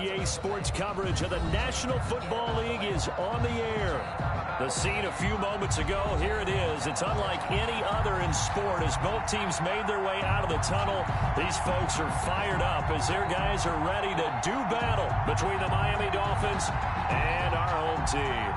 EA Sports coverage of the National Football League is on the air. The scene a few moments ago, here it is. It's unlike any other in sport as both teams made their way out of the tunnel. These folks are fired up as their guys are ready to do battle between the Miami Dolphins and our home team.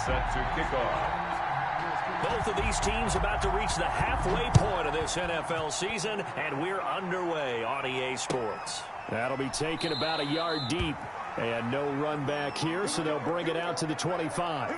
Set to kick off. Both of these teams about to reach the halfway point of this NFL season, and we're underway on EA Sports. That'll be taken about a yard deep, and no run back here, so they'll bring it out to the 25.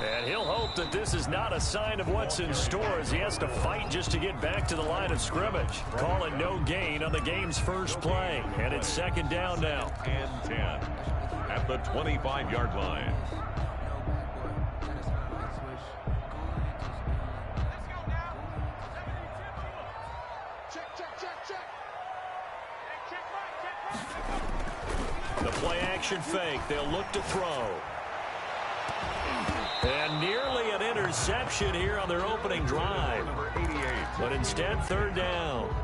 And he'll hope that this is not a sign of what's in store as he has to fight just to get back to the line of scrimmage. Call it no gain on the game's first play. And it's second down now. And 10 at the 25-yard line. The play action fake. They'll look to throw. And nearly an interception here on their opening drive. But instead, third down.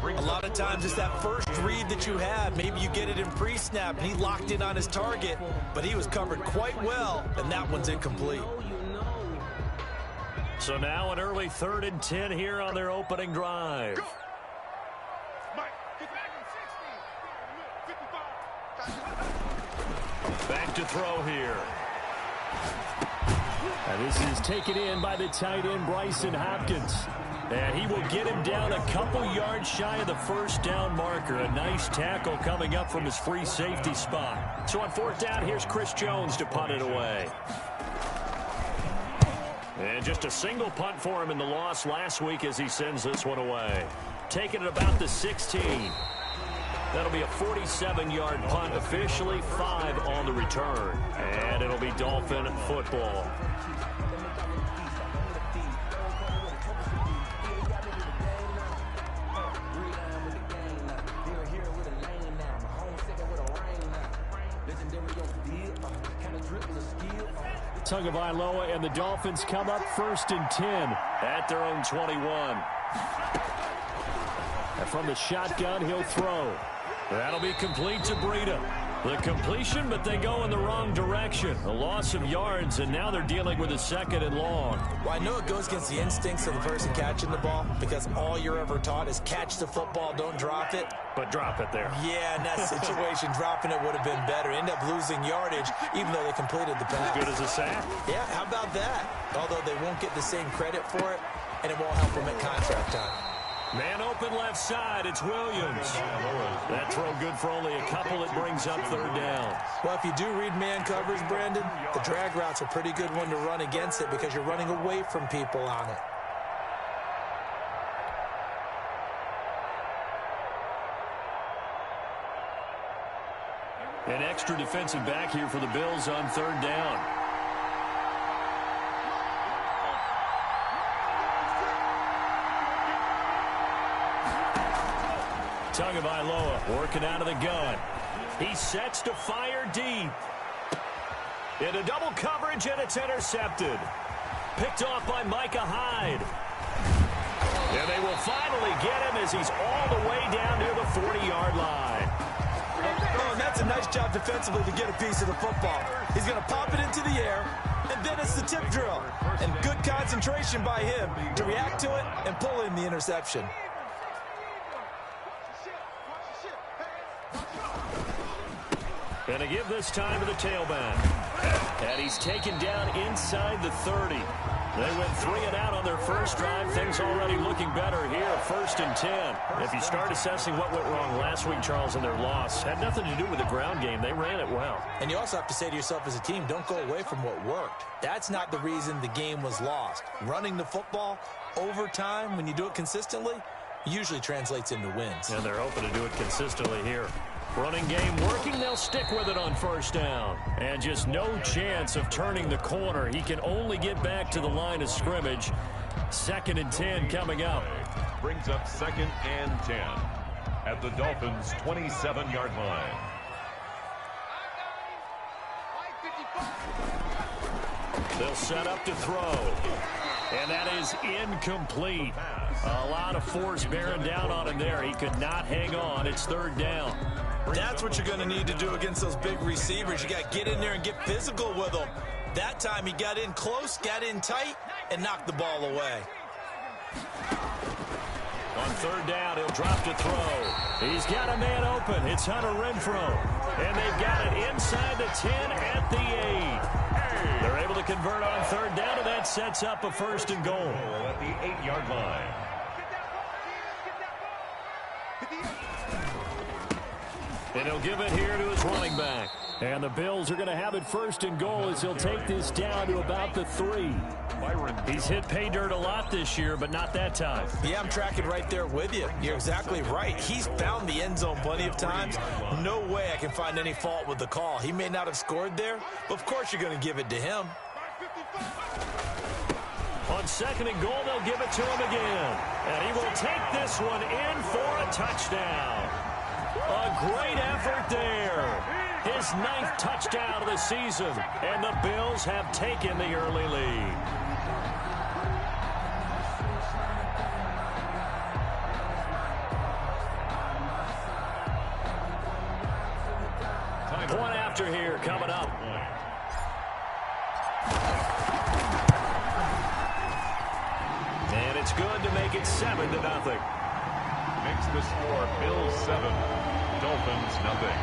A lot of times it's that first read that you have. Maybe you get it in pre-snap, and he locked in on his target, but he was covered quite well, and that one's incomplete. So now an early 3rd and 10 here on their opening drive. Back to throw here. And this is taken in by the tight end, Bryson Hopkins. And he will get him down a couple yards shy of the first down marker. A nice tackle coming up from his free safety spot. So on 4th down, here's Chris Jones to punt it away. And just a single punt for him in the loss last week as he sends this one away. Taking it about the 16. That'll be a 47-yard punt, officially 5 on the return. And it'll be Dolphin football. Tagovailoa and the Dolphins come up 1st and 10 at their own 21. And from the shotgun, he'll throw. That'll be complete to Breida. The completion, but they go in the wrong direction. A loss of yards, and now they're dealing with a 2nd and long. Well, I know it goes against the instincts of the person catching the ball because all you're ever taught is catch the football, don't drop it. But drop it there. Yeah, in that situation, dropping it would have been better. End up losing yardage, even though they completed the pass. As good as a sack. Yeah, how about that? Although they won't get the same credit for it, and it won't help them at contract time. Man open left side, it's Williams. That throw good for only a couple. It brings up 3rd down. Well, if you do read man coverage, Brandon, the drag route's a pretty good one to run against it because you're running away from people on it. An extra defensive back here for the Bills on 3rd down. Tagovailoa working out of the gun. He sets to fire deep. Into double coverage, and it's intercepted. Picked off by Micah Hyde. And they will finally get him as he's all the way down near the 40-yard line. Oh, and that's a nice job defensively to get a piece of the football. He's going to pop it into the air, and then it's the tip drill. And good concentration by him to react to it and pull in the interception. And to give this time to the tailback. And he's taken down inside the 30. They went 3 and out on their first drive. Things already looking better here. 1st and 10. If you start assessing what went wrong last week, Charles, in their loss, had nothing to do with the ground game. They ran it well. And you also have to say to yourself as a team, don't go away from what worked. That's not the reason the game was lost. Running the football over time, when you do it consistently, usually translates into wins. And they're hoping to do it consistently here. Running game working, they'll stick with it on 1st down. And just no chance of turning the corner. He can only get back to the line of scrimmage. 2nd and 10 coming up. Brings up 2nd and 10 at the Dolphins' 27-yard line. They'll set up to throw. And that is incomplete. A lot of force bearing down on him there. He could not hang on. It's 3rd down. That's what you're going to need to do against those big receivers. You got to get in there and get physical with them. That time he got in close, got in tight, and knocked the ball away. On 3rd down, he'll drop to throw. He's got a man open. It's Hunter Renfrow. And they've got it inside the 10 at the 8. They're able to convert on 3rd down, and that sets up a 1st and goal. At the 8-yard line. And he'll give it here to his running back. And the Bills are going to have it 1st and goal as he'll take this down to about the 3. He's hit pay dirt a lot this year, but not that time. Yeah, I'm tracking right there with you. You're exactly right. He's found the end zone plenty of times. No way I can find any fault with the call. He may not have scored there, but of course you're going to give it to him. On 2nd and goal, they'll give it to him again. And he will take this one in for a touchdown. A great effort there. His 9th touchdown of the season. And the Bills have taken the early lead. Point after here coming up. And it's good to make it 7-0. Makes the score Bills 7, Dolphins nothing.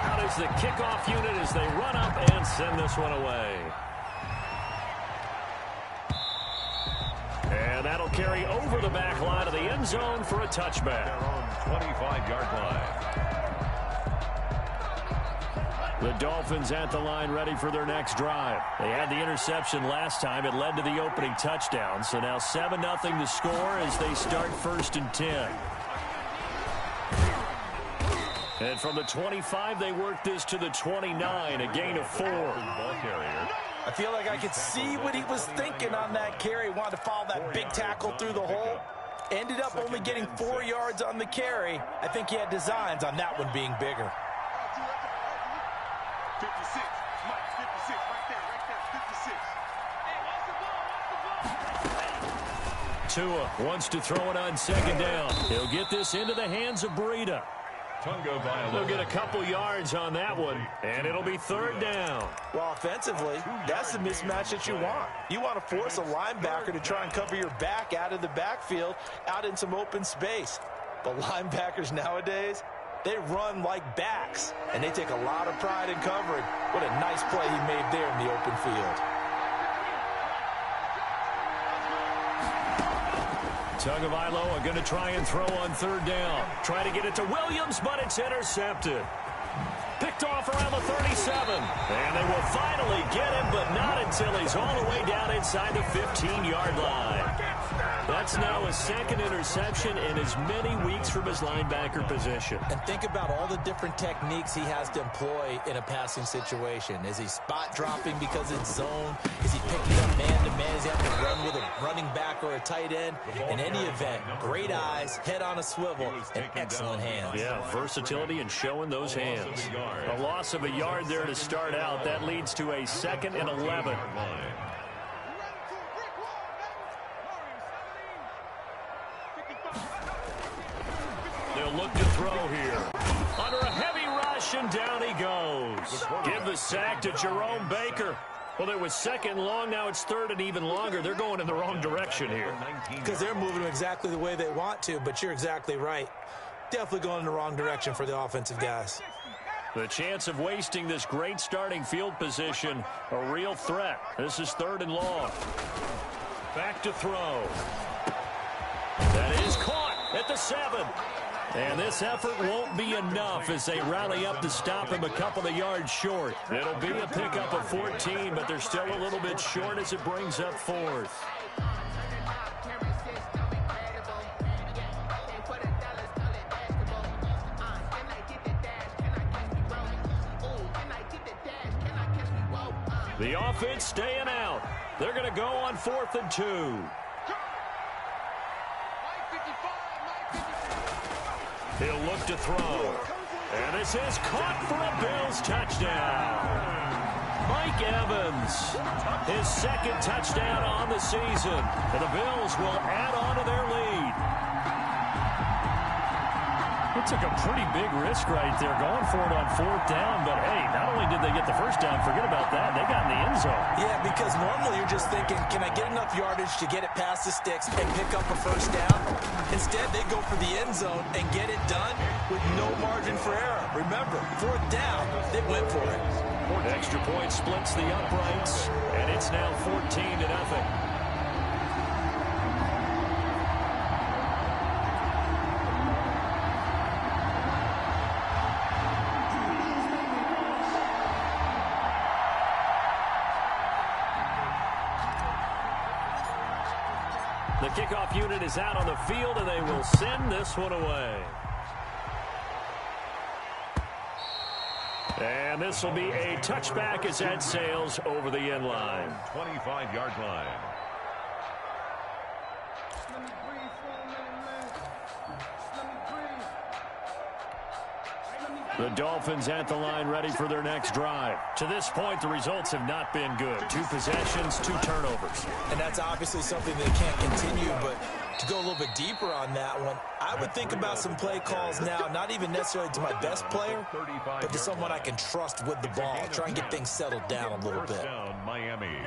Out is the kickoff unit as they run up and send this one away. And that'll carry over the back line of the end zone for a touchback. Their own 25-yard line. The Dolphins at the line ready for their next drive. They had the interception last time. It led to the opening touchdown. So now 7-0 to score as they start 1st and 10. And from the 25, they work this to the 29, a gain of 4. Ball carrier. I feel like I could see what he was thinking on that carry. Wanted to follow that big tackle through the hole. Ended up only getting 4 yards on the carry. I think he had designs on that one being bigger. 56. Mike, 56. Right there. 56. Tua wants to throw it on 2nd down. He'll get this into the hands of Breida. They'll get a couple yards on that one, and it'll be 3rd down. Well, offensively, that's the mismatch that you want. You want to force a linebacker to try and cover your back out of the backfield, out in some open space. But linebackers nowadays, they run like backs, and they take a lot of pride in covering. What a nice play he made there in the open field. Tagovailoa going to try and throw on 3rd down. Try to get it to Williams, but it's intercepted. Picked off around the 37. And they will finally get him, but not until he's all the way down inside the 15-yard line. That's now his 2nd interception in as many weeks from his linebacker position. And think about all the different techniques he has to employ in a passing situation. Is he spot dropping because it's zone? Is he picking up man-to-man? Is he having to run with a running back or a tight end? In any event, great eyes, head on a swivel, and excellent hands. Yeah, versatility and showing those hands. A loss of a yard there to start out. That leads to a 2nd and 11. They'll look to throw here. Under a heavy rush, possession. Down he goes. Give the sack to Jerome Baker. Well, it was second long. Now it's third and even longer. They're going in the wrong direction here. Because they're moving them exactly the way they want to, but you're exactly right. Definitely going in the wrong direction for the offensive guys. The chance of wasting this great starting field position, a real threat. This is third and long. Back to throw. That is caught at the 7. And this effort won't be enough as they rally up to stop him a couple of yards short. It'll be a pickup of 14, but they're still a little bit short as it brings up fourth. The offense staying out. They're going to go on 4th and 2. He'll look to throw. And this is caught for a Bills touchdown. Mike Evans, his second touchdown on the season. And the Bills will add on to their lead. It took a pretty big risk right there going for it on 4th down. But, hey, not only did they get the first down, forget about that, they got in the end zone. Yeah, because normally you're just thinking, can I get enough yardage to get it past the sticks and pick up a first down? Instead, they go for the end zone and get it done with no margin for error. Remember, 4th down, they went for it. Extra point splits the uprights, and it's now 14-0. The kickoff unit is out on the field, and they will send this one away. And this will be a touchback as that sails over the end line. 25-yard line. The Dolphins at the line ready for their next drive. To this point, the results have not been good. 2 possessions, 2 turnovers. And that's obviously something they can't continue, but to go a little bit deeper on that one, I would think about some play calls now, not even necessarily to my best player, but to someone I can trust with the ball. Try and get things settled down a little bit. Down, Miami.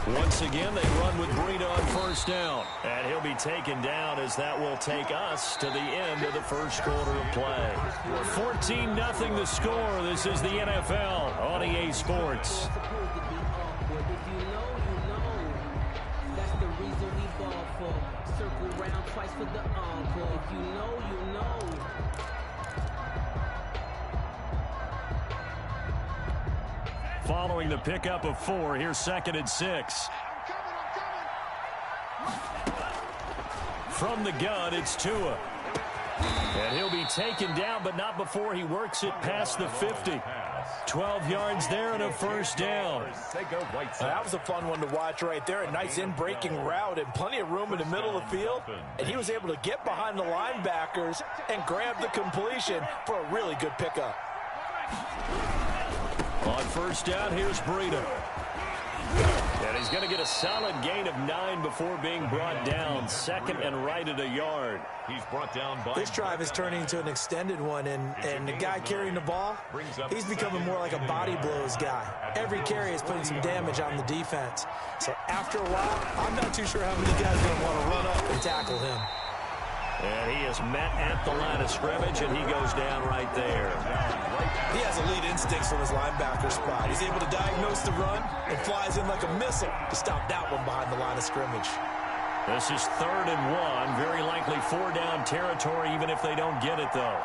Once again, they run with Breida on first down. And he'll be taken down as that will take us to the end of the first quarter of play. 14-0 the score. This is the NFL on EA Sports. Following the pickup of 4, here's 2nd and 6. From the gun, it's Tua. And he'll be taken down, but not before he works it past the 50. 12 yards there and a first down. That was a fun one to watch right there. A nice in-breaking route and plenty of room in the middle of the field. And he was able to get behind the linebackers and grab the completion for a really good pickup. On first down, here's Breida. And he's going to get a solid gain of 9 before being brought down. 2nd and right at a yard. He's brought down by... This drive is turning into an extended one, and the guy carrying the ball, he's becoming more like a body blows guy. Every carry is putting some damage on the defense. So after a while, I'm not too sure how many guys are going to want to run up and tackle him. And he is met at the line of scrimmage, and he goes down right there. He has elite instincts from his linebacker spot. He's able to diagnose the run and flies in like a missile to stop that one behind the line of scrimmage. This is 3rd and 1. Very likely 4-down territory, even if they don't get it, though.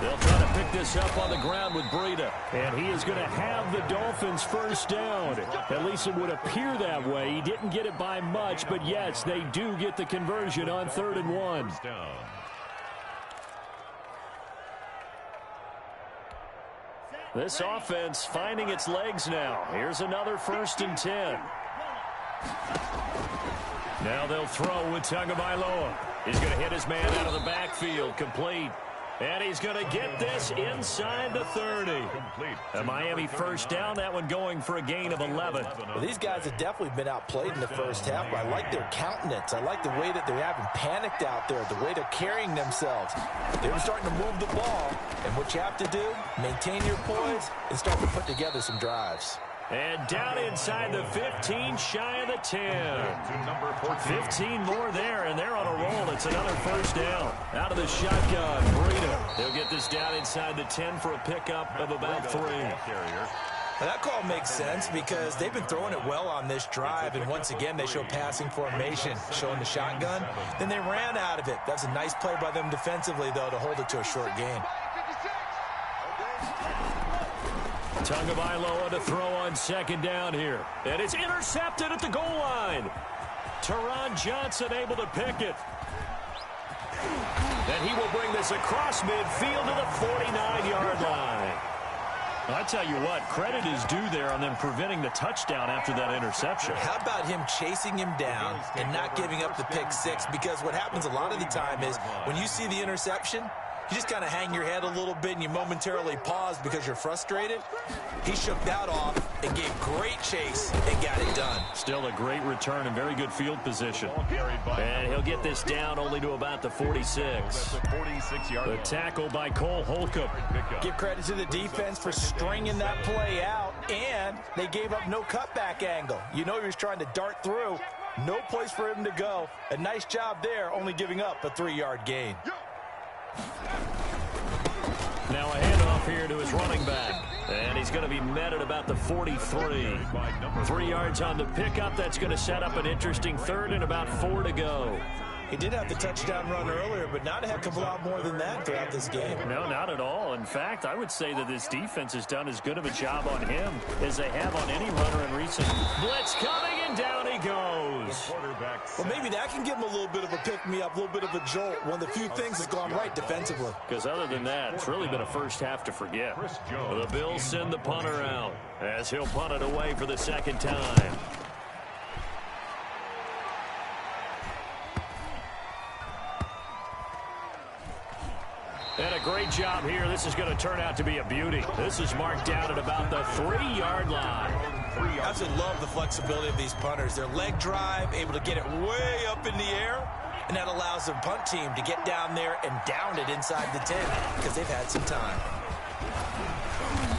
They'll try to pick this up on the ground with Breida. And he is going to have the Dolphins first down. At least it would appear that way. He didn't get it by much, but yes, they do get the conversion on 3rd and 1. This offense finding its legs now. Here's another 1st and 10. Now they'll throw with Tagovailoa. He's going to hit his man out of the backfield. Complete. And he's going to get this inside the 30. A Miami first down, that one going for a gain of 11. Well, these guys have definitely been outplayed in the first half, but I like their countenance. I like the way that they're having panicked out there, the way they're carrying themselves. They're starting to move the ball, and what you have to do, maintain your poise and start to put together some drives. And down inside the 15, shy of the 10. 15 more there, and they're on a roll. It's another first down. Out of the shotgun, Breida. He'll get this down inside the 10 for a pickup of about 3. Now that call makes sense because they've been throwing it well on this drive, and once again they show passing formation, showing the shotgun. Then they ran out of it. That's a nice play by them defensively, though, to hold it to a short gain. Tagovailoa to throw on second down here. And it's intercepted at the goal line. Teron Johnson able to pick it. And he will bring this across midfield to the 49-yard line. I tell you what, credit is due there on them preventing the touchdown after that interception. How about him chasing him down and not giving up the pick six? Because what happens a lot of the time is when you see the interception, you just kind of hang your head a little bit and you momentarily pause because you're frustrated. He shook that off and gave great chase and got it done. Still a great return and very good field position. And he'll get this down only to about the 46. The tackle by Cole Holcomb. Give credit to the defense for stringing that play out, and they gave up no cutback angle. You know he was trying to dart through. No place for him to go. A nice job there, only giving up a 3-yard gain. Now a handoff here to his running back. And he's going to be met at about the 43. 3 yards on the pickup. That's going to set up an interesting third and about 4 to go. He did have the touchdown run earlier, but not a heck of a lot more than that throughout this game. No, not at all. In fact, I would say that this defense has done as good of a job on him as they have on any runner in recent. Blitz coming, and down he goes. Well, maybe that can give him a little bit of a pick-me-up, a little bit of a jolt. One of the few things that's gone right defensively. Because other than that, it's really been a first half to forget. The Bills send the punter out as he'll punt it away for the second time. And a great job here. This is going to turn out to be a beauty. This is marked down at about the 3-yard line. I absolutely love the flexibility of these punters. Their leg drive, able to get it way up in the air, and that allows their punt team to get down there and down it inside the 10 because they've had some time.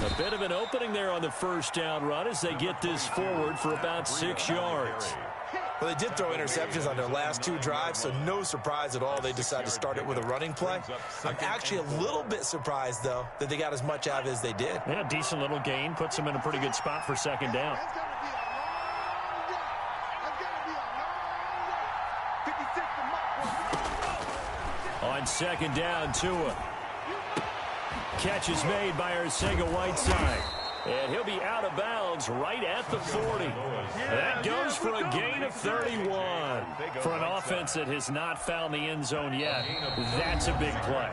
A bit of an opening there on the first down run as they get this forward for about 6 yards. Well, they did throw interceptions on their last 2 drives, so no surprise at all they decided to start it with a running play. I'm actually a little bit surprised, though, that they got as much out of it as they did. Yeah, decent little gain. Puts them in a pretty good spot for second down. On second down, Tua. Catch is made by Arcega-Whiteside. And he'll be out of bounds right at the 40. That goes for a gain of 31. For an offense that has not found the end zone yet, that's a big play.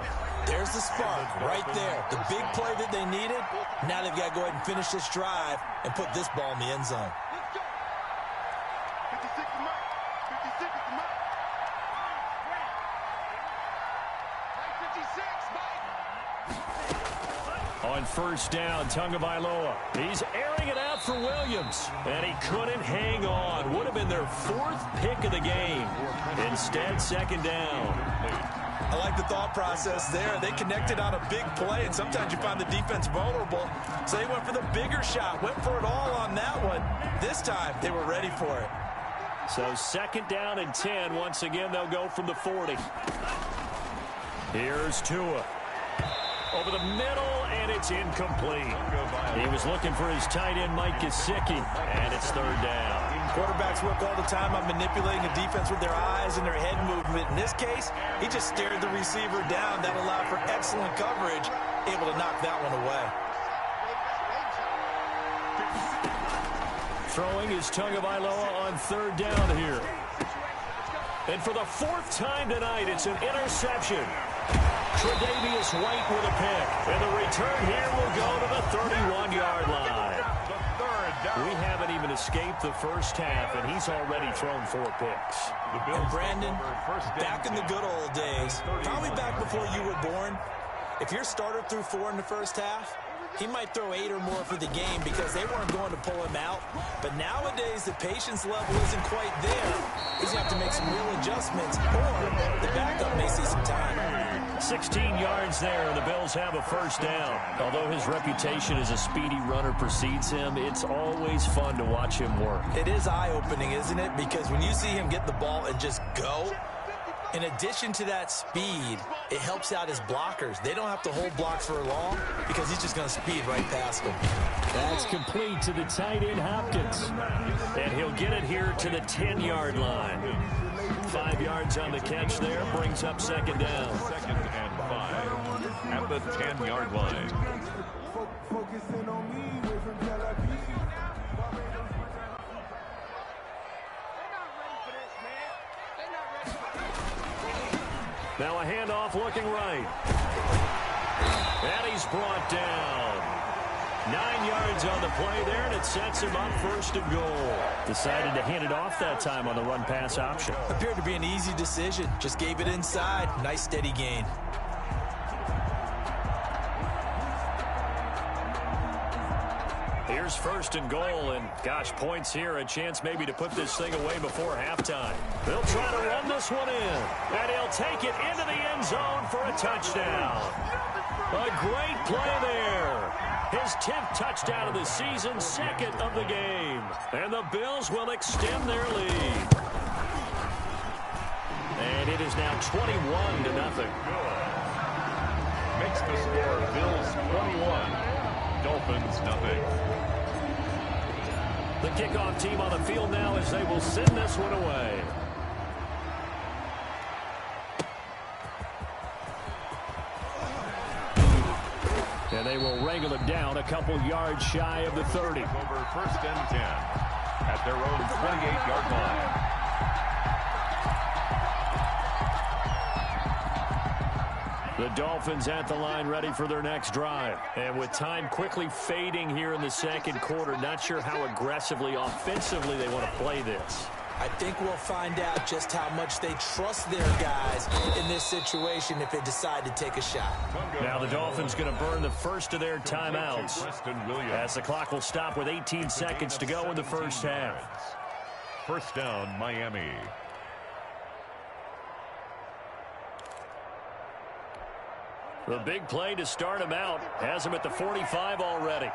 There's the spark right there. The big play that they needed. Now they've got to go ahead and finish this drive and put this ball in the end zone. On first down, Tagovailoa. He's airing it out for Williams. And he couldn't hang on. Would have been their 4th pick of the game. Instead, second down. I like the thought process there. They connected on a big play, and sometimes you find the defense vulnerable. So they went for the bigger shot, went for it all on that one. This time, they were ready for it. So second down and 10. Once again, they'll go from the 40. Here's Tua. Over the middle, and it's incomplete. He was looking for his tight end, Mike Gesicki, and it's third down. Quarterbacks work all the time on manipulating a defense with their eyes and their head movement. In this case, he just stared the receiver down. That allowed for excellent coverage, able to knock that one away. Throwing is Tagovailoa on third down here. And for the 4th time tonight, it's an interception. Tre'Davious White with a pick. And the return here will go to the 31-yard line. We haven't even escaped the first half, and he's already thrown 4 picks. And Brandon, back in the good old days, probably back before you were born, If your starter threw 4 in the first half, he might throw 8 or more for the game because they weren't going to pull him out. But nowadays, the patience level isn't quite there. He's going to have to make some real adjustments, or the backup may see some time. 16 yards there, and the Bills have a first down. Although his reputation as a speedy runner precedes him, it's always fun to watch him work. It is eye-opening, isn't it? Because when you see him get the ball and just go, in addition to that speed, it helps out his blockers. They don't have to hold blocks for long because he's just going to speed right past them. That's complete to the tight end, Hopkins. And he'll get it here to the 10-yard line. 5 yards on the catch there, brings up second down. 2nd and 5 at the 10-yard line. Now a handoff looking right. And he's brought down. 9 yards on the play there, and it sets him up 1st and goal. Decided to hand it off that time on the run-pass option. Appeared to be an easy decision. Just gave it inside. Nice steady gain. Here's 1st and goal, and gosh, points here. A chance maybe to put this thing away before halftime. They'll try to run this one in, and he'll take it into the end zone for a touchdown. A great play there. His 10th touchdown of the season, 2nd of the game. And the Bills will extend their lead. And it is now 21-0. Makes the score Bills 21, Dolphins nothing. The kickoff team on the field now as they will send this one away. And they will wrangle it down a couple yards shy of the 30. Over 1st and 10 at their own 28-yard line. The Dolphins at the line ready for their next drive. And with time quickly fading here in the 2nd quarter, not sure how aggressively, offensively they want to play this. I think we'll find out just how much they trust their guys in this situation if they decide to take a shot. Now the Dolphins going to burn the first of their timeouts as the clock will stop with 18 seconds to go in the first half. 1st down, Miami. The big play to start him out has him at the 45 already.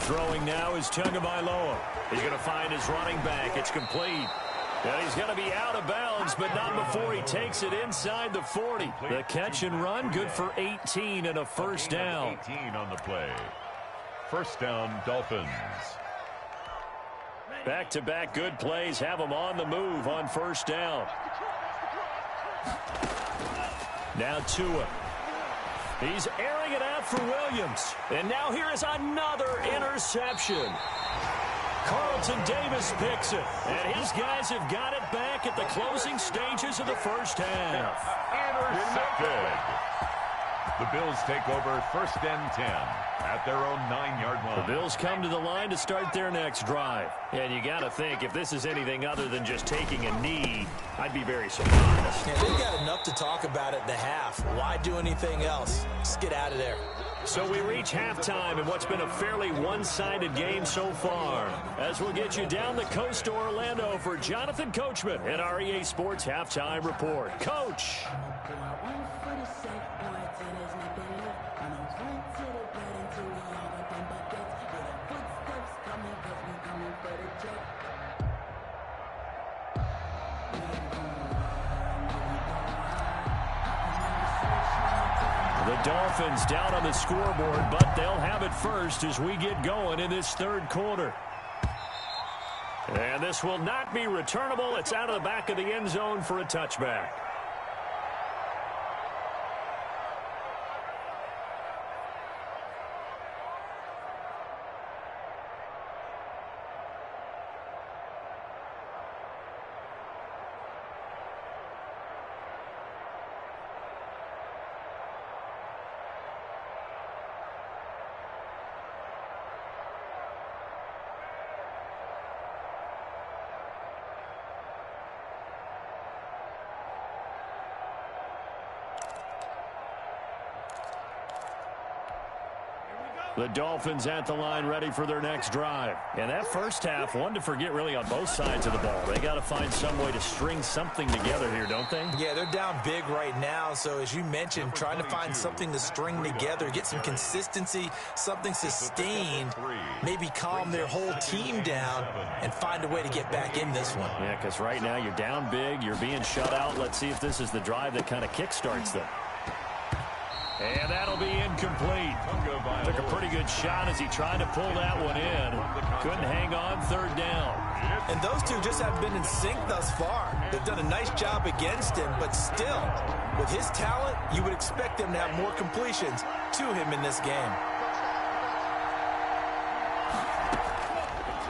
Throwing now is Tagovailoa. He's going to find his running back. It's complete. And he's going to be out of bounds, but not before he takes it inside the 40. The catch and run, good for 18 and a first down. 18 on the play. 1st down, Dolphins. Back-to-back good plays have them on the move on 1st down. Now Tua. He's airing it out for Williams. And now here is another interception. Carlton Davis picks it. And his guys have got it back at the closing stages of the first half. Intercepted. The Bills take over 1st and 10 at their own 9-yard line. The Bills come to the line to start their next drive. And you got to think, if this is anything other than just taking a knee, I'd be very surprised. Yeah, they've got enough to talk about at the half. Why do anything else? Just get out of there. So we reach halftime in what's been a fairly one-sided game so far. As we'll get you down the coast to Orlando for Jonathan Coachman at our EA Sports Halftime Report. Coach. The Dolphins down on the scoreboard, but they'll have it first as we get going in this 3rd quarter. And this will not be returnable. It's out of the back of the end zone for a touchback. The Dolphins at the line ready for their next drive. And that first half, one to forget really on both sides of the ball. They got to find some way to string something together here, don't they? Yeah, they're down big right now. So as you mentioned, trying to find something to string together, get some consistency, something sustained, maybe calm their whole team down and find a way to get back in this one. Yeah, because right now you're down big, you're being shut out. Let's see if this is the drive that kind of kickstarts them. And that'll be incomplete. Took a pretty good shot as he tried to pull that one in. Couldn't hang on, third down. And those two just have been in sync thus far. They've done a nice job against him, but still, with his talent, you would expect them to have more completions to him in this game.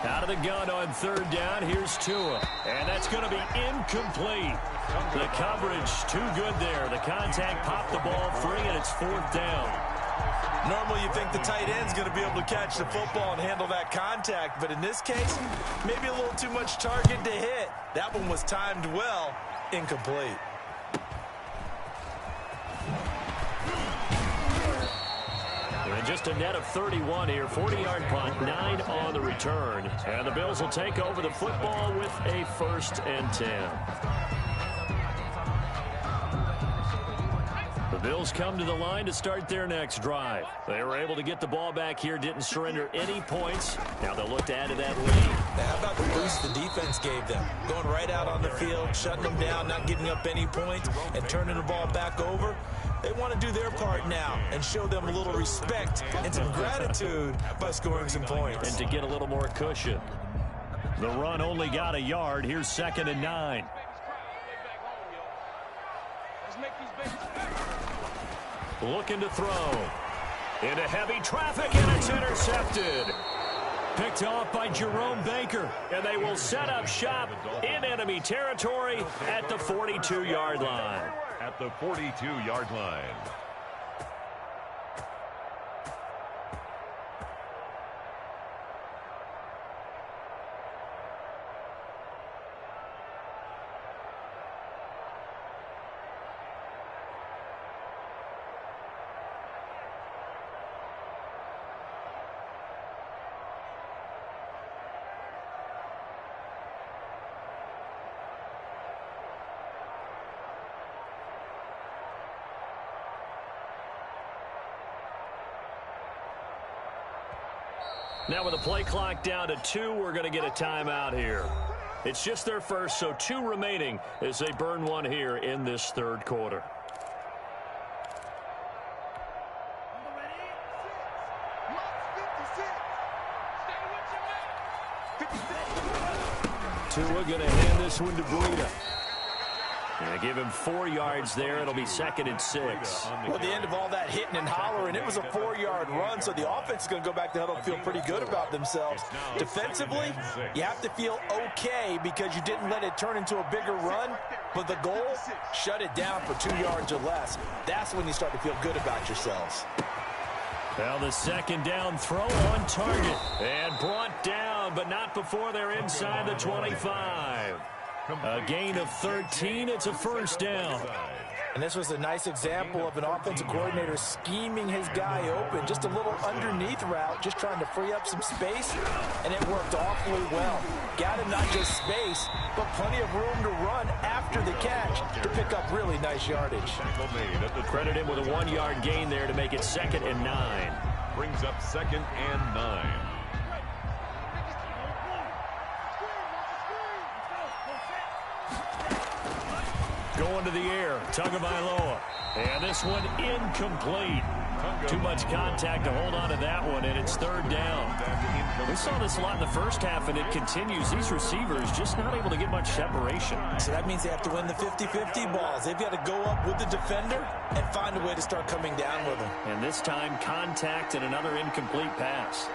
Out of the gun on third down, here's Tua. And that's going to be incomplete. The coverage too good there. The contact popped the ball free, and it's fourth down. Normally you think the tight end's going to be able to catch the football and handle that contact, but in this case, maybe a little too much target to hit. That one was timed well, incomplete. And just a net of 31 here, 40-yard punt, 9 on the return. And the Bills will take over the football with a 1st and 10. The Bills come to the line to start their next drive. They were able to get the ball back here, didn't surrender any points. Now they'll look to add to that lead. How about the boost the defense gave them? Going right out on the field, shutting them down, not giving up any points, and turning the ball back over. They want to do their part now and show them a little respect and some gratitude by scoring some points. And to get a little more cushion. The run only got a yard. Here's 2nd and 9. Looking to throw. Into heavy traffic, and it's intercepted. Picked off by Jerome Baker. And they will set up shop in enemy territory at the 42-yard line. At the 42-yard line. Now with the play clock down to 2, we're going to get a timeout here. It's just their first, so 2 remaining as they burn one here in this third quarter. Tua going to hand this one to Breida. They give him 4 yards there. It'll be 2nd and 6. Well, at the end of all that hitting and hollering, it was a 4-yard run, so the offense is going to go back to huddle and feel pretty good about themselves. Defensively, you have to feel okay because you didn't let it turn into a bigger run, but the goal, shut it down for 2 yards or less. That's when you start to feel good about yourselves. Well, the 2nd down throw on target and brought down, but not before they're inside the 25. A gain of 13. It's a 1st down. And this was a nice example of an offensive coordinator scheming his guy open. Just a little underneath route, just trying to free up some space, and it worked awfully well. Got him not just space, but plenty of room to run after the catch to pick up really nice yardage. Credit him with a 1-yard gain there to make it 2nd and 9. Brings up 2nd and 9. Going to the air, Tagovailoa. And this one incomplete. Too much contact to hold on to that one, and it's 3rd down. We saw this a lot in the first half, and it continues. These receivers just not able to get much separation. So that means they have to win the 50-50 balls. They've got to go up with the defender and find a way to start coming down with them. And this time, contact and another incomplete pass.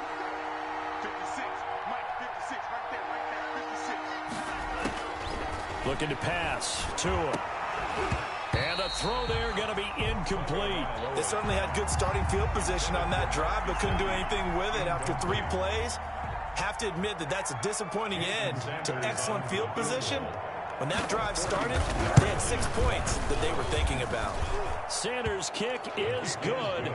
56, Mike, 56, right there, 56. Looking to pass. Tua. And the throw there going to be incomplete. They certainly had good starting field position on that drive, but couldn't do anything with it after 3 plays. Have to admit that that's a disappointing end to excellent field position. When that drive started, they had 6 points that they were thinking about. Sanders' kick is good.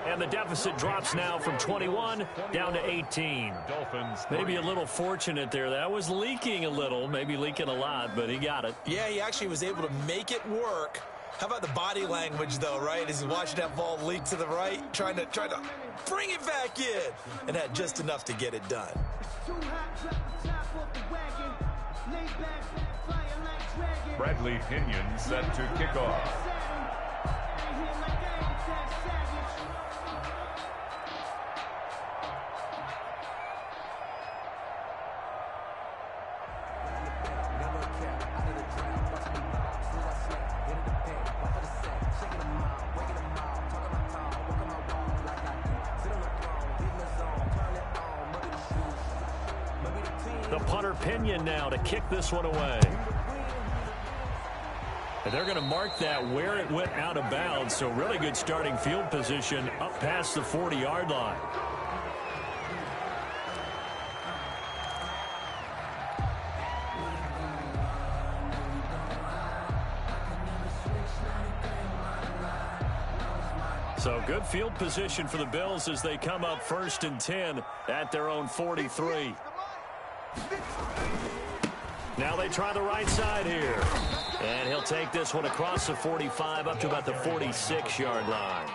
And the deficit drops now from 21 down to 18. Dolphins. Maybe a little fortunate there. That was leaking a little, maybe leaking a lot, but he got it. Yeah, he actually was able to make it work. How about the body language, though, right? As he's watching that ball leak to the right, trying to bring it back in, and had just enough to get it done. Bradley Pinion set to kick off. The punter Pinion now to kick this one away. And they're going to mark that where it went out of bounds, so really good starting field position up past the 40-yard line. So good field position for the Bills as they come up 1st and 10 at their own 43. Now they try the right side here. And he'll take this one across the 45 up to about the 46-yard line.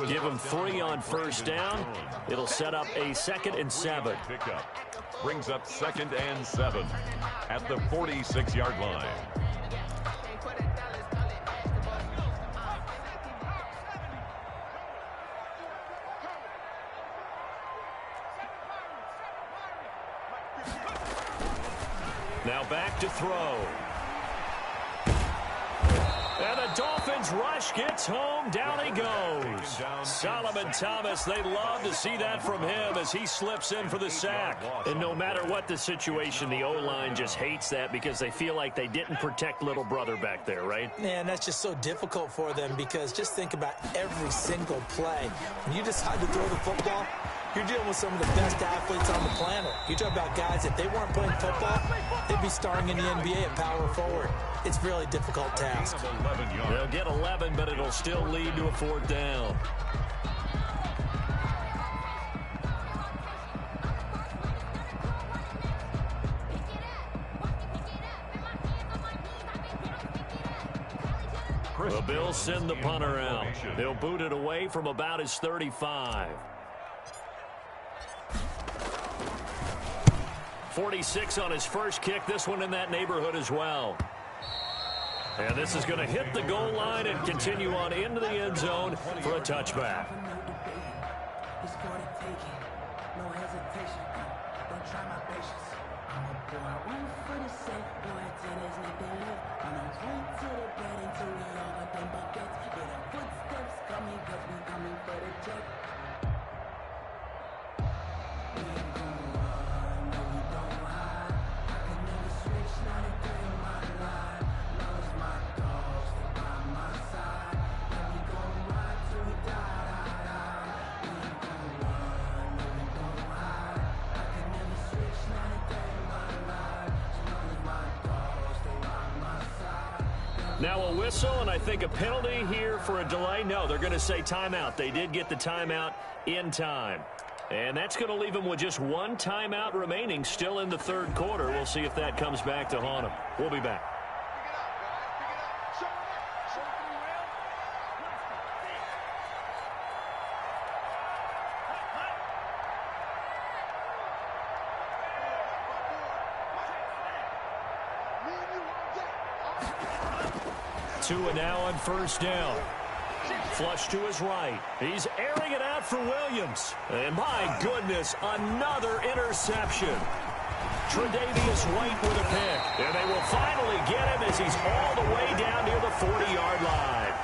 Give him 3 on 1st down. It'll set up a 2nd and 7. Brings up 2nd and 7 at the 46-yard line. Now back to throw. And the Dolphins rush gets home. Down he goes. Solomon Thomas, they love to see that from him as he slips in for the sack. And no matter what the situation, the O-line just hates that because they feel like they didn't protect little brother back there, right? Man, that's just so difficult for them because just think about every single play. When you decide to throw the football, you're dealing with some of the best athletes on the planet. You talk about guys, if they weren't playing football, they'd be starring in the NBA at power forward. It's a really difficult task. They'll get 11, but it'll still lead to a 4th down. The Bills send the punter out. They'll boot it away from about his 35. 46 on his first kick. This one in that neighborhood as well. And this is going to hit the goal line and continue on into the end zone for a touchback. Now a whistle, and I think a penalty here for a delay. No, they're going to say timeout. They did get the timeout in time. And that's going to leave them with just 1 timeout remaining still in the 3rd quarter. We'll see if that comes back to haunt them. We'll be back. Tua now on 1st down. Flush to his right. He's airing it out for Williams. And my goodness, another interception. Tre'Davious White with a pick. And they will finally get him as he's all the way down near the 40-yard line.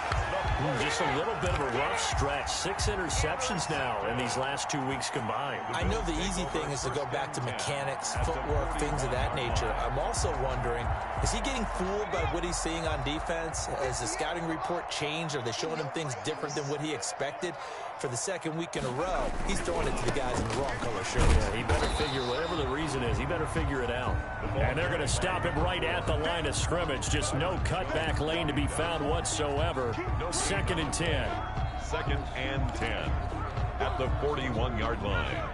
Just a little bit of a rough stretch. 6 interceptions now in these last 2 weeks combined. I know the easy thing is to go back to mechanics, footwork, things of that nature. I'm also wondering, is he getting fooled by what he's seeing on defense? Has the scouting report changed? Are they showing him things different than what he expected? For the 2nd week in a row, he's throwing it to the guys in the wrong color shirt. Yeah, he better figure, whatever the reason is, he better figure it out. And they're going to stop him right at the line of scrimmage. Just no cutback lane to be found whatsoever. 2nd and 10. 2nd and 10 at the 41-yard line.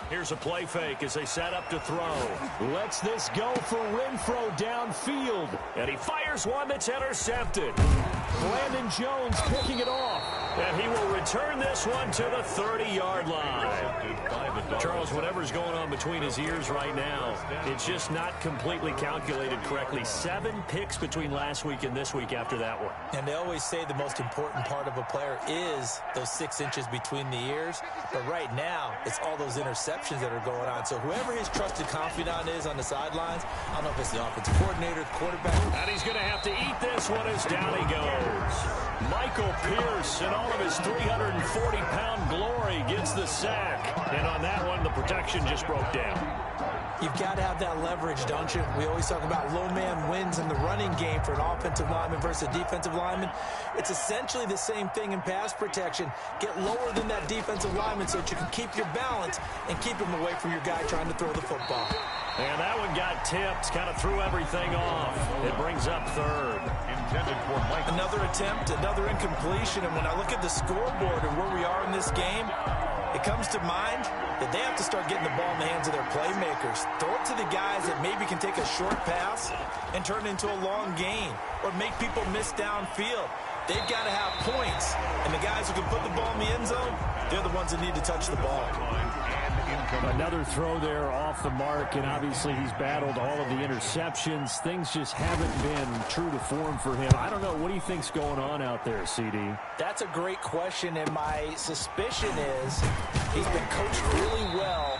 Here's a play fake as they set up to throw. Lets this go for Renfro downfield. And he fires one that's intercepted. Brandon Jones picking it off. And he will return this one to the 30-yard line. Charles, whatever's going on between his ears right now, it's just not completely calculated correctly. 7 picks between last week and this week after that one. And they always say the most important part of a player is those 6 inches between the ears. But right now, it's all those interceptions that are going on. So whoever his trusted confidant is on the sidelines, I don't know if it's the offensive coordinator, the quarterback. And he's going to have to eat this one as down he goes. Michael Pierce, in all of his 340-pound glory, gets the sack. And on that one, the protection just broke down. You've got to have that leverage, don't you? We always talk about low man wins in the running game for an offensive lineman versus a defensive lineman. It's essentially the same thing in pass protection. Get lower than that defensive lineman so that you can keep your balance and keep him away from your guy trying to throw the football. And that one got tipped, kind of threw everything off. It brings up 3rd. Intended for Mike. Another attempt, another incompletion. And when I look at the scoreboard and where we are in this game, it comes to mind that they have to start getting the ball in the hands of their playmakers. Throw it to the guys that maybe can take a short pass and turn it into a long gain or make people miss downfield. They've got to have points. And the guys who can put the ball in the end zone, they're the ones that need to touch the ball. Another throw there off the mark, and obviously he's battled all of the interceptions. Things just haven't been true to form for him. I don't know. What do you think's going on out there, CD? That's a great question, and my suspicion is he's been coached really well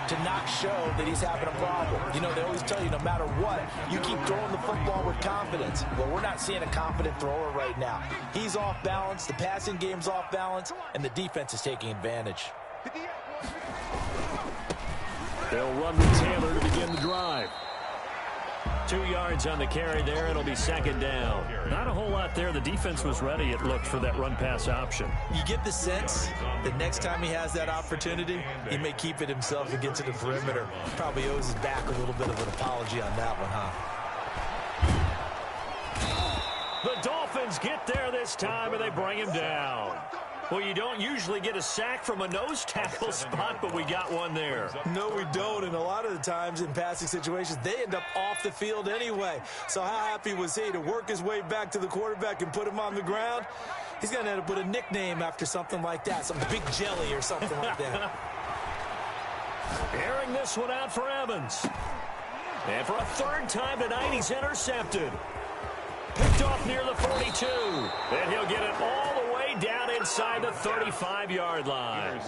to not show that he's having a problem. You know, they always tell you no matter what, you keep throwing the football with confidence. Well, we're not seeing a confident thrower right now. He's off balance, the passing game's off balance, and the defense is taking advantage. They'll run with Taylor to begin the drive. 2 yards on the carry there. It'll be 2nd down. Not a whole lot there. The defense was ready, it looked, for that run-pass option. You get the sense that next time he has that opportunity, he may keep it himself and get to the perimeter. Probably owes his back a little bit of an apology on that one, huh? The Dolphins get there this time, and they bring him down. Well, you don't usually get a sack from a nose tackle spot, but we got one there. No, we don't, and a lot of the times in passing situations, they end up off the field anyway. So how happy was he to work his way back to the quarterback and put him on the ground? He's going to end up with a nickname after something like that, some Big Jelly or something like that. Airing this one out for Evans. And for a 3rd time tonight, he's intercepted. Picked off near the 42. And he'll get it all the way down inside the 35-yard line.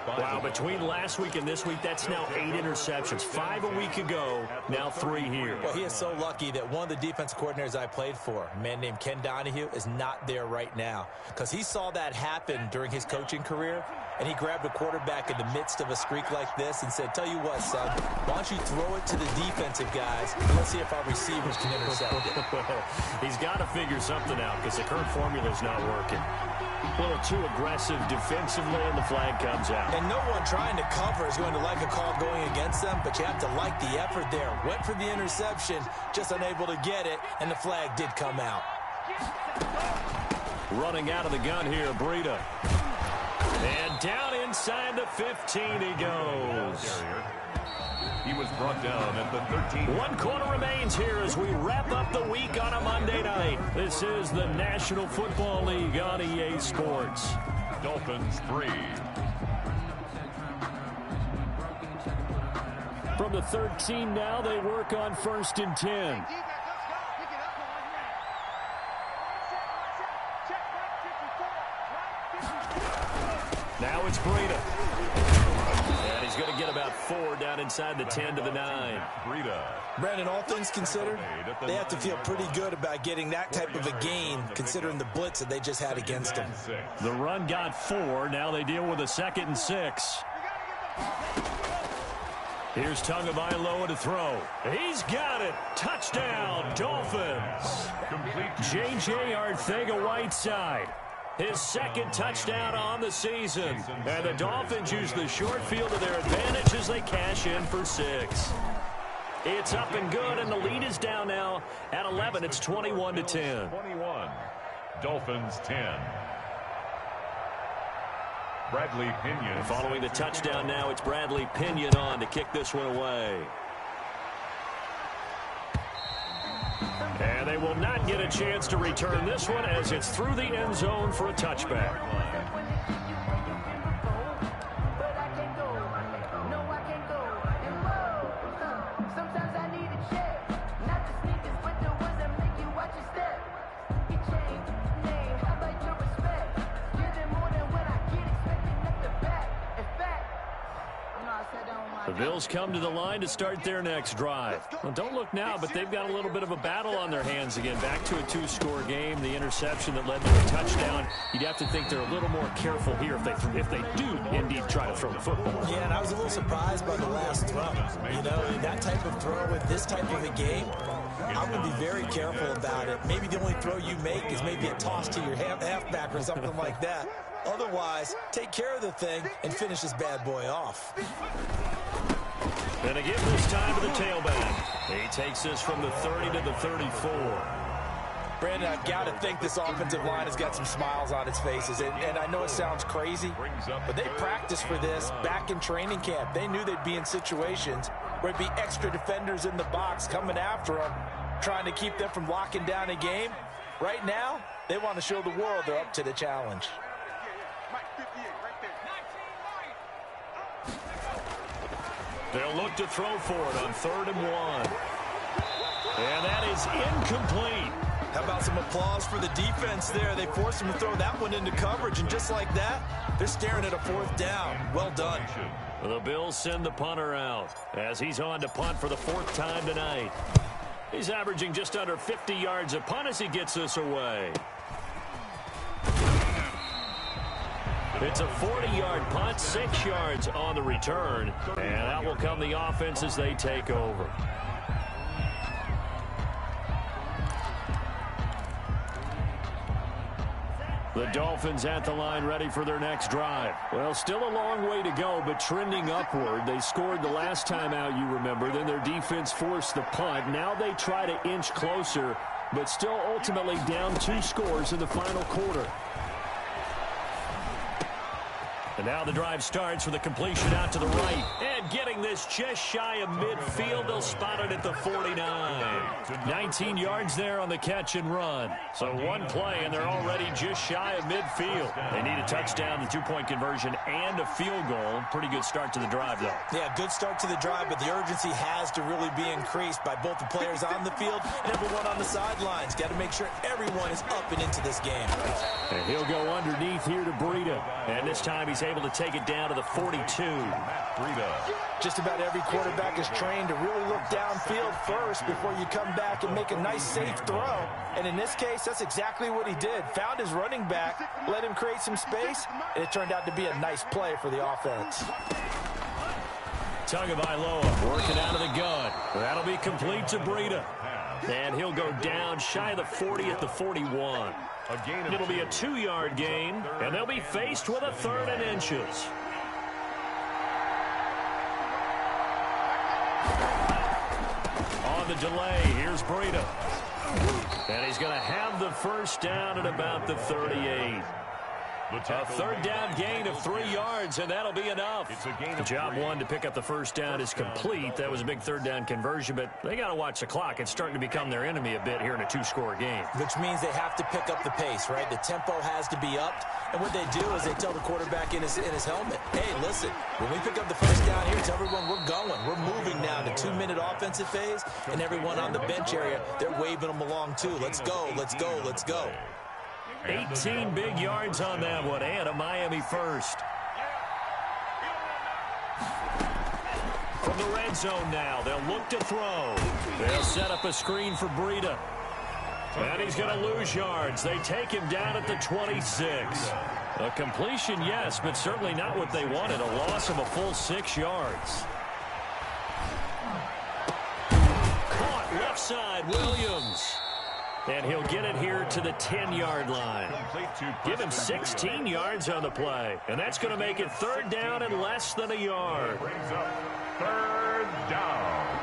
Wow, between last week and this week, that's now 8 interceptions. 5 a week ago, now 3 here. Well, he is so lucky that one of the defensive coordinators I played for, a man named Ken Donahue, is not there right now. Because he saw that happen during his coaching career, and he grabbed a quarterback in the midst of a streak like this and said, tell you what, son, why don't you throw it to the defensive guys, and let's see if our receivers can intercept it. He's got to figure something out because the current formula is not working. A little too aggressive defensively, and the flag comes out. And no one trying to cover is going to like a call going against them, but you have to like the effort there. Went for the interception, just unable to get it, and the flag did come out. Running out of the gun here, Breida. And down inside the 15 he goes. He was brought down at the 13. 1 quarter remains here as we wrap up the week on a Monday night. This is the National Football League on EA Sports. Dolphins 3. From the 13 now, they work on 1st and 10. Now it's Breida. And he's going to get about 4 down inside the 10 to the 9. Breida. Brandon, all things considered, they have to feel pretty good about getting that type of a gain, considering the blitz that they just had against them. The run got 4. Now they deal with a 2nd and 6. Here's Tagovailoa to throw. He's got it. Touchdown, Dolphins. J.J. Arcega-Whiteside. His 2nd touchdown on the season. And the Dolphins use the short field to their advantage as they cash in for 6. It's up and good, and the lead is down now at 11. It's 21-10. 21. Dolphins 10. Bradley Pinion. Following the touchdown now, it's Bradley Pinion on to kick this one away. And they will not get a chance to return this one as it's through the end zone for a touchback. The Bills come to the line to start their next drive. Well, don't look now, but they've got a little bit of a battle on their hands again. Back to a two-score game. The interception that led to a touchdown. You'd have to think they're a little more careful here if they do indeed try to throw the football. Yeah, and I was a little surprised by the last throw. You know, that type of throw with this type of a game, I would be very careful about it. Maybe the only throw you make is maybe a toss to your halfback or something like that. Otherwise, take care of the thing and finish this bad boy off. And again this time to the tailback. He takes this from the 30 to the 34. Brandon, I've got to think this offensive line has got some smiles on its faces. And I know it sounds crazy, but they practiced for this back in training camp. They knew they'd be in situations where it'd be extra defenders in the box coming after them, trying to keep them from locking down a game. Right now, they want to show the world they're up to the challenge. They'll look to throw for it on 3rd and 1. And that is incomplete. How about some applause for the defense there? They forced him to throw that one into coverage, and just like that, they're staring at a 4th down. Well done. The Bills send the punter out as he's on to punt for the 4th time tonight. He's averaging just under 50 yards a punt as he gets this away. It's a 40-yard punt, 6 yards on the return. And out will come the offense as they take over. The Dolphins at the line ready for their next drive. Well, still a long way to go, but trending upward. They scored the last time out, you remember. Then their defense forced the punt. Now they try to inch closer, but still ultimately down 2 scores in the final quarter. And now the drive starts with a completion out to the right. And getting this just shy of midfield. They'll spot it at the 49. 19 yards there on the catch and run. So one play, and they're already just shy of midfield. They need a touchdown, the 2-point conversion, and a field goal. Pretty good start to the drive, though. Yeah, good start to the drive, but the urgency has to really be increased by both the players on the field and everyone on the sidelines. Got to make sure everyone is up and into this game. And he'll go underneath here to Breida. And this time he's able to take it down to the 42. Just about every quarterback is trained to really look downfield first before you come back and make a nice, safe throw. And in this case, that's exactly what he did. Found his running back, let him create some space, and it turned out to be a nice play for the offense. Tagovailoa working out of the gun. That'll be complete to Breida. And he'll go down shy of the 40 at the 41. It'll be a 2-yard gain, and they'll be faced with a 3rd and inches. On the delay, here's Breida. And he's going to have the first down at about the 38. A 3rd down gain of 3 yards, and that'll be enough. Job 1 to pick up the first down is complete. That was a big 3rd down conversion, but they got to watch the clock. It's starting to become their enemy a bit here in a 2-score game. Which means they have to pick up the pace, right? The tempo has to be upped, and what they do is they tell the quarterback in his helmet, hey, listen, when we pick up the first down here, tell everyone we're going. We're moving now to 2-minute offensive phase, and everyone on the bench area, they're waving them along too. Let's go, let's go, let's go. 18 big yards on that one, and a Miami first. From the red zone now, they'll look to throw. They'll set up a screen for Breida. And he's going to lose yards. They take him down at the 26. A completion, yes, but certainly not what they wanted. A loss of a full 6 yards. Caught left side, Williams. And he'll get it here to the 10-yard line. Give him 16 yards on the play. And that's going to make it 3rd down and less than a yard. 3rd down.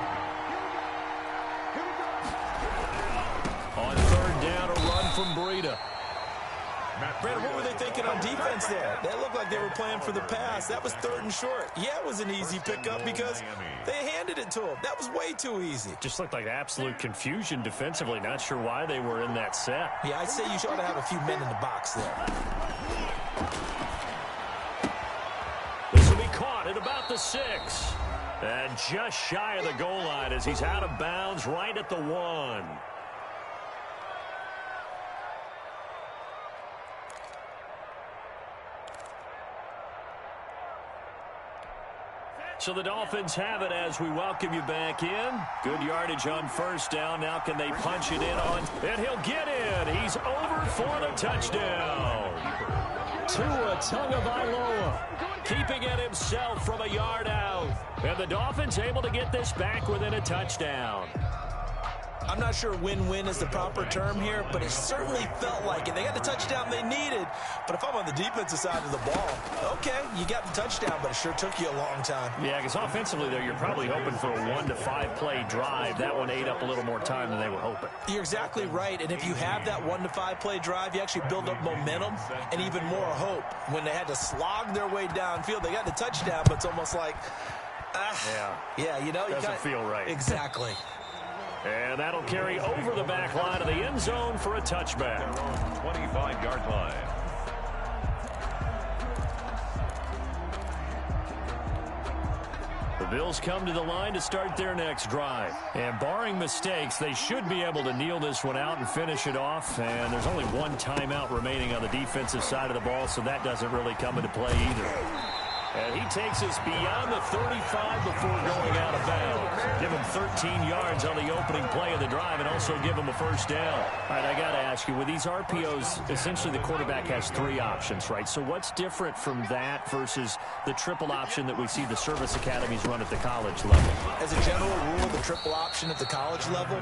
from Breida. Brandon, what were they thinking on defense there? They looked like they were playing for the pass. That was 3rd and short. Yeah, it was an easy pickup because they handed it to him. That was way too easy. Just looked like absolute confusion defensively. Not sure why they were in that set. Yeah, I'd say you ought to have a few men in the box there. This will be caught at about the 6. And just shy of the goal line as he's out of bounds right at the 1. So the Dolphins have it as we welcome you back in. Good yardage on 1st down. Now can they punch it in on? And he'll get in. He's over for the touchdown. Tua Tagovailoa keeping it himself from a yard out. And the Dolphins able to get this back within a touchdown. I'm not sure win-win is the proper term here, but it certainly felt like it. They got the touchdown they needed, but if I'm on the defensive side of the ball, okay, you got the touchdown, but it sure took you a long time. Yeah, because offensively there, you're probably hoping for a 1 to 5 play drive. That one ate up a little more time than they were hoping. You're exactly right, and if you have that 1 to 5 play drive, you actually build up momentum and even more hope. When they had to slog their way downfield, they got the touchdown, but it's almost like, yeah, you know, doesn't feel right. Exactly. And that'll carry over the back line of the end zone for a touchback. 25-yard line. The Bills come to the line to start their next drive. And barring mistakes, they should be able to kneel this one out and finish it off. And there's only 1 timeout remaining on the defensive side of the ball, so that doesn't really come into play either. And he takes us beyond the 35 before going out of bounds. Give him 13 yards on the opening play of the drive and also give him a 1st down. All right, I got to ask you, with these RPOs, essentially the quarterback has 3 options, right? So what's different from that versus the triple option that we see the service academies run at the college level? As a general rule, the triple option at the college level,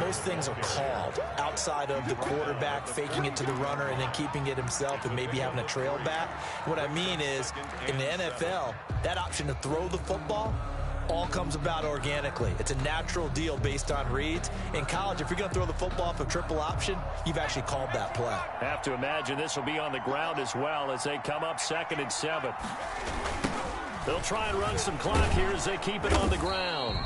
most things are called outside of the quarterback faking it to the runner and then keeping it himself and maybe having a trail back. What I mean is, in the NFL, that option to throw the football all comes about organically. It's a natural deal based on reads. In college, if you're going to throw the football off a triple option, you've actually called that play. Have to imagine this will be on the ground as well as they come up 2nd and 7. They'll try and run some clock here as they keep it on the ground.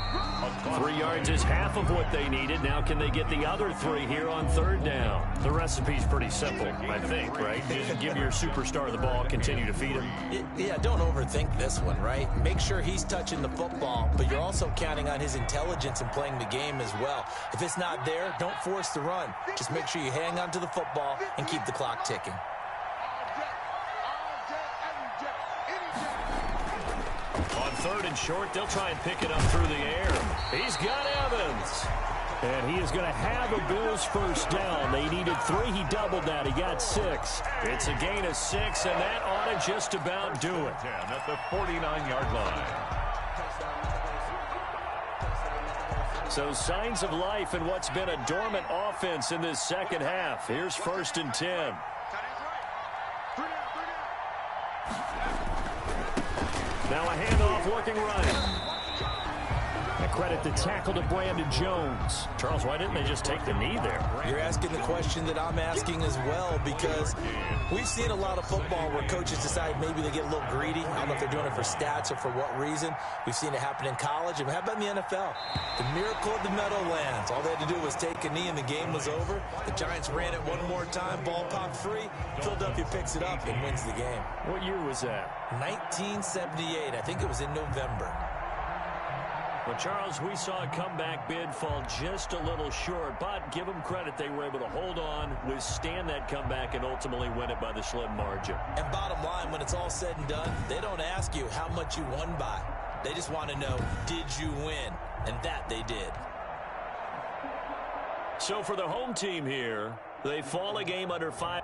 3 yards is half of what they needed. Now can they get the other 3 here on 3rd down? The recipe's pretty simple, I think, right? Just give your superstar the ball, continue to feed him. Yeah, don't overthink this one, right? Make sure he's touching the football, but you're also counting on his intelligence in playing the game as well. If it's not there, don't force the run. Just make sure you hang on to the football and keep the clock ticking. On 3rd and short, they'll try and pick it up through the air. He's got Evans. And he is going to have a Bills 1st down. They needed 3. He doubled that. He got 6. It's a gain of 6, and that ought to just about do it. At the 49-yard line. So signs of life in what's been a dormant offense in this 2nd half. Here's 1st and 10. Now a handoff looking right. And credit the tackle to Brandon Jones. Charles, why didn't they just take the knee there? You're asking the question that I'm asking as well, because we've seen a lot of football where coaches decide maybe they get a little greedy. I don't know if they're doing it for stats or for what reason. We've seen it happen in college. And how about in the NFL? The miracle of the Meadowlands. All they had to do was take a knee and the game was over. The Giants ran it one more time. Ball popped free. Philadelphia picks it up and wins the game. What year was that? 1978. I think it was in November. Well, Charles, we saw a comeback bid fall just a little short, but give them credit. They were able to hold on, withstand that comeback, and ultimately win it by the slim margin. And bottom line, when it's all said and done, they don't ask you how much you won by. They just want to know, did you win? And that they did. So for the home team here, they fall a game under 5.